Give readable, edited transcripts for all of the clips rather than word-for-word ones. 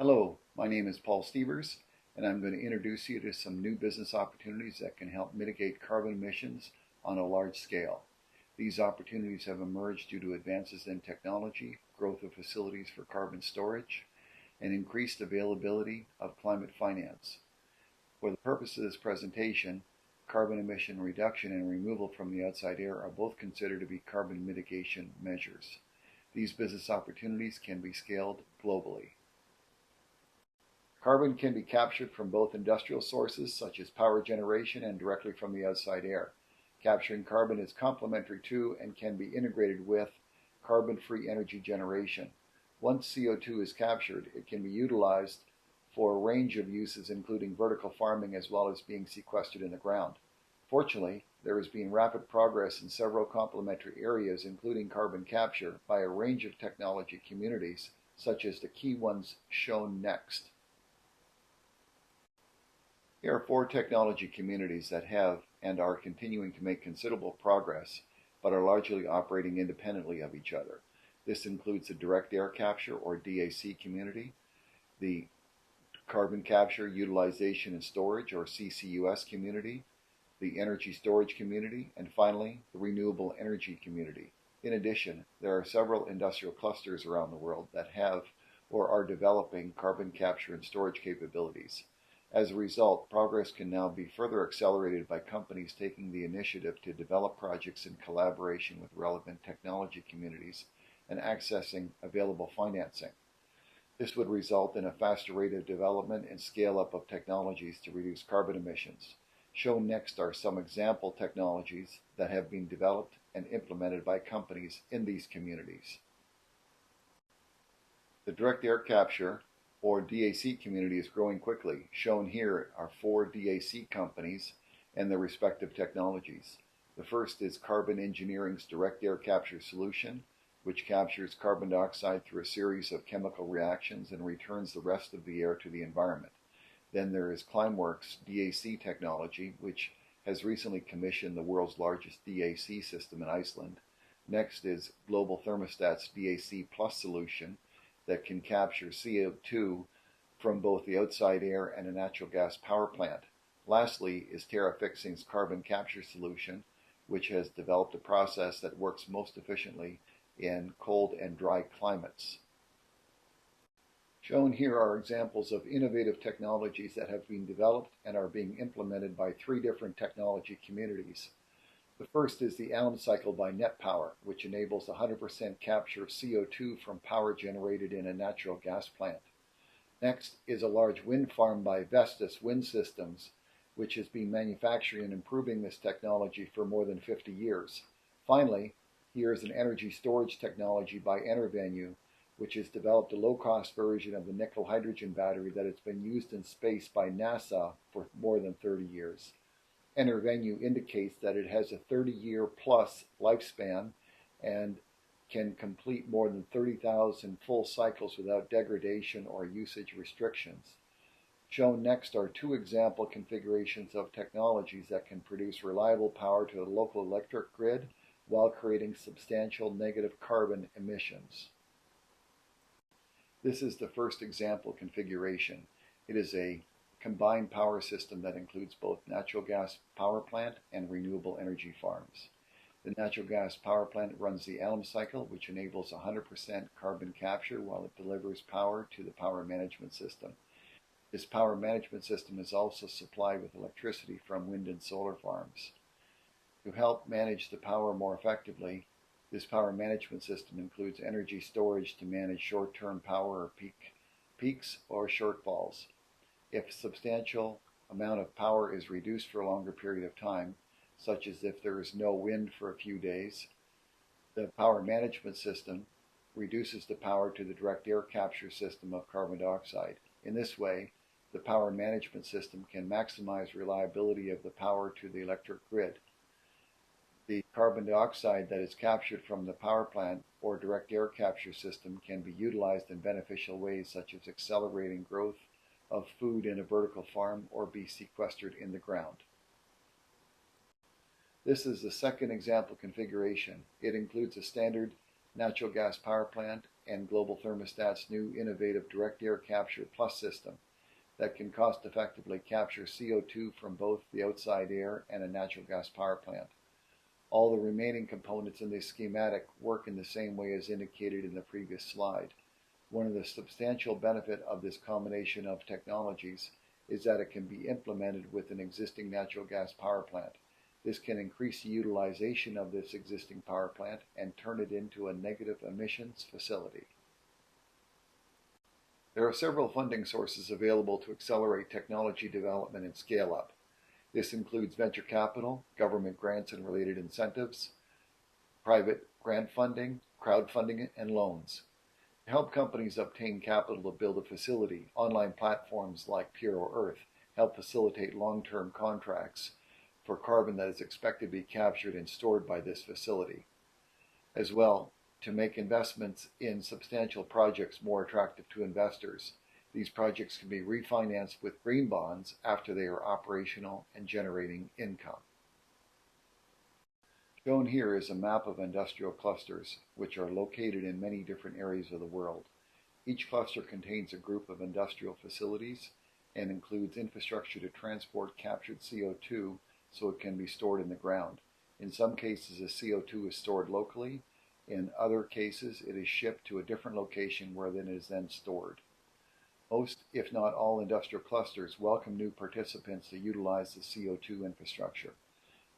Hello, my name is Paul Stevers, and I'm going to introduce you to some new business opportunities that can help mitigate carbon emissions on a large scale. These opportunities have emerged due to advances in technology, growth of facilities for carbon storage, and increased availability of climate finance. For the purpose of this presentation, carbon emission reduction and removal from the outside air are both considered to be carbon mitigation measures. These business opportunities can be scaled globally. Carbon can be captured from both industrial sources such as power generation and directly from the outside air. Capturing carbon is complementary to and can be integrated with carbon-free energy generation. Once CO2 is captured, it can be utilized for a range of uses including vertical farming as well as being sequestered in the ground. Fortunately, there has been rapid progress in several complementary areas including carbon capture by a range of technology communities such as the key ones shown next. Here are 4 technology communities that have and are continuing to make considerable progress, but are largely operating independently of each other. This includes the direct air capture or DAC community, the carbon capture, utilization and storage or CCUS community, the energy storage community, and finally, the renewable energy community. In addition, there are several industrial clusters around the world that have or are developing carbon capture and storage capabilities. As a result, progress can now be further accelerated by companies taking the initiative to develop projects in collaboration with relevant technology communities and accessing available financing. This would result in a faster rate of development and scale-up of technologies to reduce carbon emissions. Shown next are some example technologies that have been developed and implemented by companies in these communities. The direct air capture or DAC community is growing quickly. Shown here are 4 DAC companies and their respective technologies. The first is Carbon Engineering's direct air capture solution, which captures carbon dioxide through a series of chemical reactions and returns the rest of the air to the environment. Then there is Climeworks DAC technology, which has recently commissioned the world's largest DAC system in Iceland. Next is Global Thermostat's DAC Plus solution, that can capture CO2 from both the outside air and a natural gas power plant. Lastly is TerraFixing's carbon capture solution, which has developed a process that works most efficiently in cold and dry climates. Shown here are examples of innovative technologies that have been developed and are being implemented by 3 different technology communities. The first is the Alum cycle by Net Power, which enables 100% capture of CO2 from power generated in a natural gas plant. Next is a large wind farm by Vestas Wind Systems, which has been manufacturing and improving this technology for more than 50 years. Finally, here is an energy storage technology by Enervenue, which has developed a low-cost version of the nickel hydrogen battery that has been used in space by NASA for more than 30 years. Enervenue indicates that it has a 30-year plus lifespan and can complete more than 30,000 full cycles without degradation or usage restrictions. Shown next are 2 example configurations of technologies that can produce reliable power to the local electric grid while creating substantial negative carbon emissions. This is the first example configuration. It is a combined power system that includes both natural gas power plant and renewable energy farms. The natural gas power plant runs the Alum cycle, which enables 100% carbon capture while it delivers power to the power management system. This power management system is also supplied with electricity from wind and solar farms. To help manage the power more effectively, this power management system includes energy storage to manage short-term power or peaks or shortfalls. If a substantial amount of power is reduced for a longer period of time, such as if there is no wind for a few days, the power management system reduces the power to the direct air capture system of carbon dioxide. In this way, the power management system can maximize reliability of the power to the electric grid. The carbon dioxide that is captured from the power plant or direct air capture system can be utilized in beneficial ways such as accelerating growth of food in a vertical farm or be sequestered in the ground. This is the second example configuration. It includes a standard natural gas power plant and Global Thermostat's new innovative direct air capture plus system that can cost-effectively capture CO2 from both the outside air and a natural gas power plant. All the remaining components in this schematic work in the same way as indicated in the previous slide. One of the substantial benefits of this combination of technologies is that it can be implemented with an existing natural gas power plant. This can increase the utilization of this existing power plant and turn it into a negative emissions facility. There are several funding sources available to accelerate technology development and scale-up. This includes venture capital, government grants and related incentives, private grant funding, crowdfunding, and loans. To help companies obtain capital to build a facility, online platforms like Pure Earth help facilitate long-term contracts for carbon that is expected to be captured and stored by this facility. As well, to make investments in substantial projects more attractive to investors, these projects can be refinanced with green bonds after they are operational and generating income. Shown here is a map of industrial clusters, which are located in many different areas of the world. Each cluster contains a group of industrial facilities and includes infrastructure to transport captured CO2 so it can be stored in the ground. In some cases, the CO2 is stored locally. In other cases, it is shipped to a different location where it is then stored. Most, if not all, industrial clusters welcome new participants to utilize the CO2 infrastructure.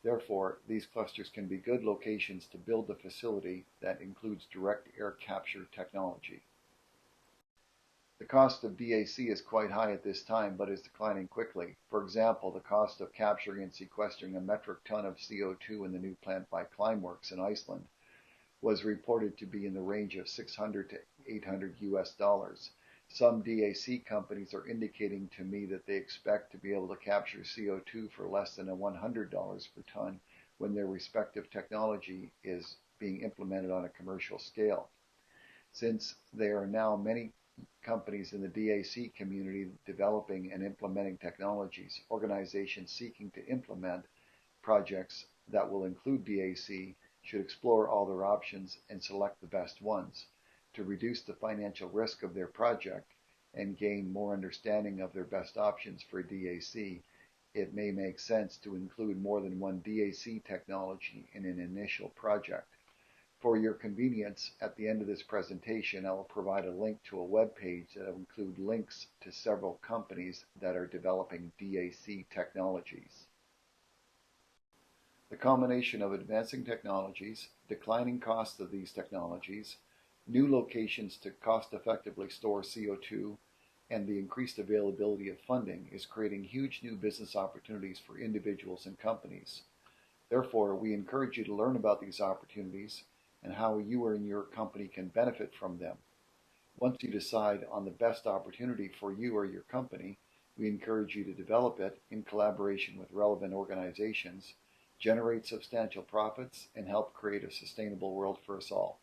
Therefore, these clusters can be good locations to build a facility that includes direct air capture technology. The cost of DAC is quite high at this time, but is declining quickly. For example, the cost of capturing and sequestering a metric ton of CO2 in the new plant by Climeworks in Iceland was reported to be in the range of $600 to $800. Some DAC companies are indicating to me that they expect to be able to capture CO2 for less than $100 per ton when their respective technology is being implemented on a commercial scale. Since there are now many companies in the DAC community developing and implementing technologies, organizations seeking to implement projects that will include DAC should explore all their options and select the best ones. To reduce the financial risk of their project and gain more understanding of their best options for DAC, it may make sense to include more than one DAC technology in an initial project. For your convenience, at the end of this presentation, I will provide a link to a web page that will include links to several companies that are developing DAC technologies. The combination of advancing technologies, declining costs of these technologies, new locations to cost-effectively store CO2, and the increased availability of funding is creating huge new business opportunities for individuals and companies. Therefore, we encourage you to learn about these opportunities and how you or your company can benefit from them. Once you decide on the best opportunity for you or your company, we encourage you to develop it in collaboration with relevant organizations, generate substantial profits, and help create a sustainable world for us all.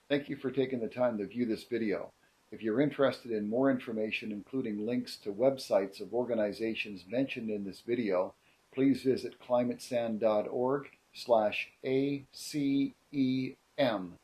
Thank you for taking the time to view this video. If you're interested in more information, including links to websites of organizations mentioned in this video, please visit climatesan.org/ACEM.